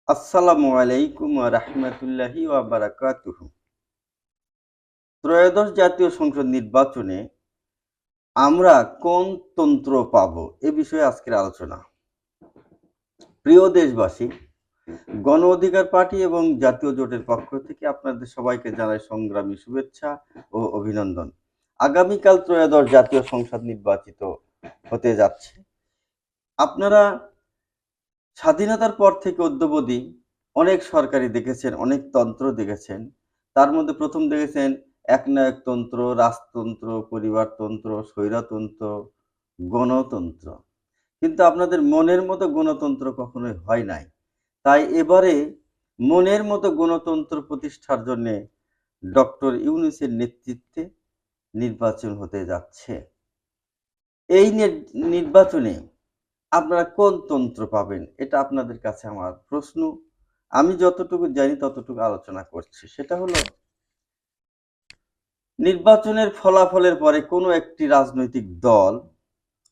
আসসালামু আলাইকুম ওয়া রাহমাতুল্লাহি ওয়া বারাকাতুহু। ত্রয়োদশ জাতীয় সংসদ নির্বাচনে আমরা কোন তন্ত্র পাবো? এ বিষয়ে আজকের আলোচনা। প্রিয় দেশবাসী, গণ অধিকার পার্টি এবং জাতীয় জোটের পক্ষ থেকে আপনাদের সবাইকে জানাই সংগ্রামী শুভেচ্ছা ও অভিনন্দন। আগামীকাল ত্রয়োদশ জাতীয় সংসদ নির্বাচিত হতে যাচ্ছে। আপনারা স্বাধীনতার পর থেকে অদ্যাবধি অনেক সরকারি দেখেছেন, অনেক তন্ত্র দেখেছেন। তার মধ্যে প্রথম দেখেছেন একনায়কতন্ত্র, রাজতন্ত্র, পরিবারতন্ত্র, স্বৈরতন্ত্র, গণতন্ত্র। কিন্তু আপনাদের মনের মতো গণতন্ত্র কখনোই হয় নাই। তাই এবারে মনের মতো গণতন্ত্র প্রতিষ্ঠার জন্যে ডক্টর ইউনূসের নেতৃত্বে নির্বাচন হতে যাচ্ছে। এই নির্বাচনে আপনারা কোন তন্ত্র পাবেন? এটা আপনাদের কাছে আমার প্রশ্ন। আমি যতটুকু জানি ততটুকু আলোচনা করছি। সেটা হলো নির্বাচনের ফলাফলের পরে কোনো একটি রাজনৈতিক দল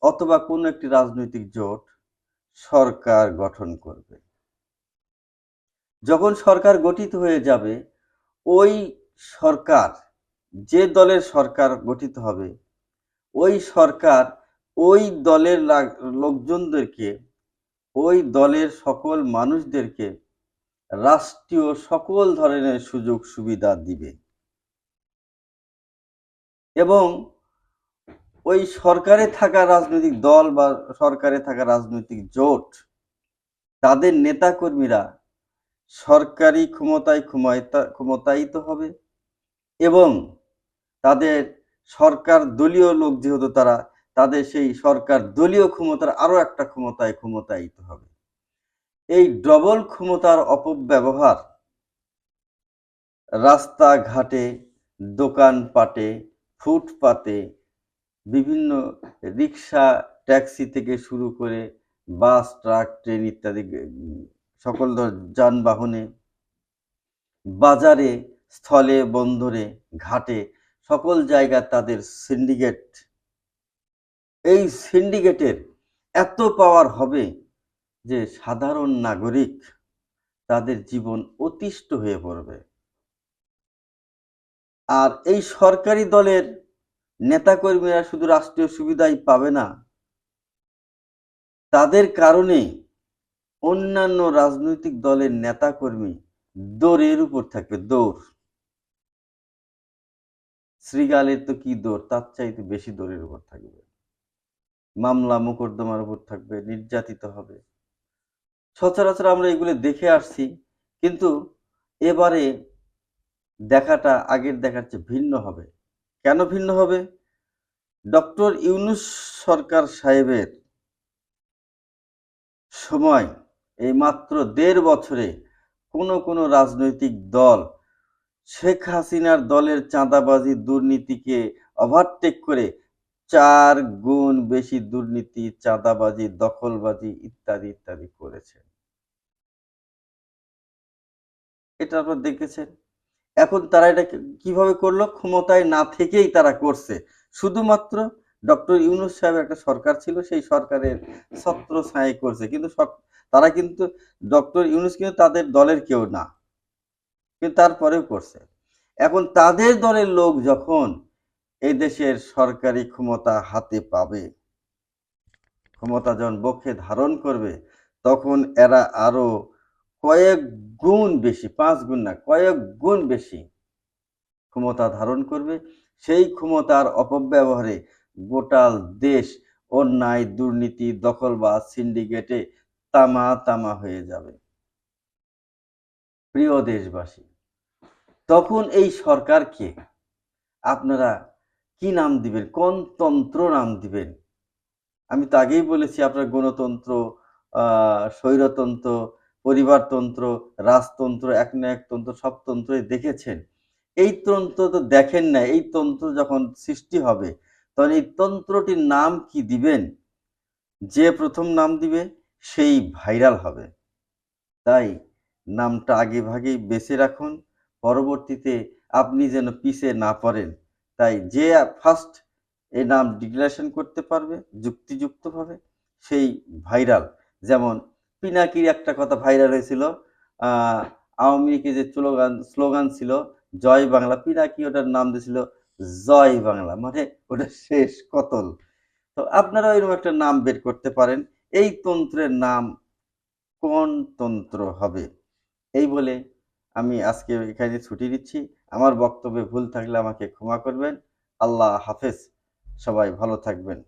অথবা কোনো একটি রাজনৈতিক জোট সরকার গঠন করবে। যখন সরকার গঠিত হয়ে যাবে, ওই সরকার, যে দলের সরকার গঠিত হবে, ওই সরকার ওই দলের লোকজনদেরকে, ওই দলের সকল মানুষদেরকে রাষ্ট্রীয় সকল ধরনের সুযোগ সুবিধা দিবে এবং ওই সরকারে থাকা রাজনৈতিক দল বা সরকারে থাকা রাজনৈতিক জোট, তাদের নেতাকর্মীরা সরকারি ক্ষমতায় ক্ষমতায়িত হবে এবং তাদের সরকার দলীয় লোক যেহেতু তারা, তাদের সেই সরকার দলীয় ক্ষমতার আরো একটা ক্ষমতায় ক্ষমতায়িত হবে। এই ডবল ক্ষমতার অপব্যবহার রাস্তাঘাটে, দোকানপাটে, ফুটপাতে, বিভিন্ন রিক্সা, ট্যাক্সি থেকে শুরু করে বাস, ট্রাক, ট্রেন ইত্যাদি সকল যানবাহনে, বাজারে, স্থলে, বন্দরে, ঘাটে, সকল জায়গায় তাদের সিন্ডিকেট। এই সিন্ডিকেটের এত পাওয়ার হবে যে সাধারণ নাগরিক, তাদের জীবন অতিষ্ঠ হয়ে পড়বে। আর এই সরকারি দলের নেতাকর্মীরা শুধু রাষ্ট্রীয় সুবিধাই পাবে না, তাদের কারণে অন্যান্য রাজনৈতিক দলের নেতাকর্মী দৌড়ের উপর থাকবে, দৌড়। শ্রীগালের তো কি দৌড়, তার চাইতে বেশি দৌড়ের উপর থাকবে, মামলা মোকদ্দমার উপর থাকবে, নির্যাতিত হবে। সচরাচর আমরা এগুলো দেখে আসছি, কিন্তু এবারে দেখাটা আগের দেখার চেয়ে ভিন্ন হবে। কেন ভিন্ন হবে? ডক্টর ইউনূস সরকার সাহেবের সময় এই মাত্র ১.৫ বছরে কোনো রাজনৈতিক দল শেখ হাসিনার দলের চাঁদাবাজি, দুর্নীতিকে ওভারটেক করে ৪ গুণ বেশি দুর্নীতি, চাঁদাবাজি, দখলবাজি ইত্যাদি ইত্যাদি করেছে। এটা আপনারা দেখেছেন। এখন তারা এটা কিভাবে করলো? ক্ষমতায় না থেকেই তারা করছে। শুধুমাত্র ডক্টর ইউনূস সাহেবের একটা সরকার ছিল, সেই সরকারের ছত্রছায়ায় করছে। কিন্তু তারা কিন্তু, ডক্টর ইউনূস কিন্তু তাদের দলের কেউ না, কিন্তু তারপরেও করছে। এখন তাদের দলের লোক যখন এই দেশের সরকারি ক্ষমতা হাতে পাবে, ক্ষমতা যখন বক্ষে ধারণ করবে, তখন এরা আরো কয়েক গুণ বেশি, ৫ গুণ না, কয়েক গুণ বেশি ক্ষমতা ধারণ করবে। সেই ক্ষমতার অপব্যবহারে গোটাল দেশ অন্যায়, দুর্নীতি, দখলবাজ, সিন্ডিকেটে তামা তামা হয়ে যাবে। প্রিয় দেশবাসী, তখন এই সরকারকে আপনারা কি নাম দিবেন? কোন তন্ত্র নাম দিবেন? আমি তো আগেই বলেছি, আপনার গণতন্ত্র, স্বৈরতন্ত্র, পরিবারতন্ত্র, রাজতন্ত্র, একনায়কতন্ত্র, সব তন্ত্রই দেখেছেন। এই তন্ত্র তো দেখেন না। এই তন্ত্র যখন সৃষ্টি হবে, তখন এই তন্ত্রটির নাম কি দিবেন? যে প্রথম নাম দিবে সেই ভাইরাল হবে। তাই নামটা আগে ভাগেই বেছে রাখুন, পরবর্তীতে আপনি যেন পিছে না পড়েন। তাই যে ফার্স্ট এই নাম ডিক্লারেশন করতে পারবে যুক্তিযুক্তভাবে, সেই ভাইরাল। যেমন পিনাকির একটা কথা ভাইরাল হয়েছিল, আহ, আওয়ামী লীগের যে স্লোগান ছিল জয় বাংলা, পিনাকি ওটার নাম দিয়েছিল জয় বাংলা, মানে ওটা শেষ কতল। তো আপনারা এরকম একটা নাম বের করতে পারেন, এই তন্ত্রের নাম কোন তন্ত্র হবে? এই বলে আমি আজকে এখানে ছুটি দিচ্ছি। আমার বক্তব্যে ভুল থাকলে আমাকে ক্ষমা করবেন। আল্লাহ হাফেজ। সবাই ভালো থাকবেন।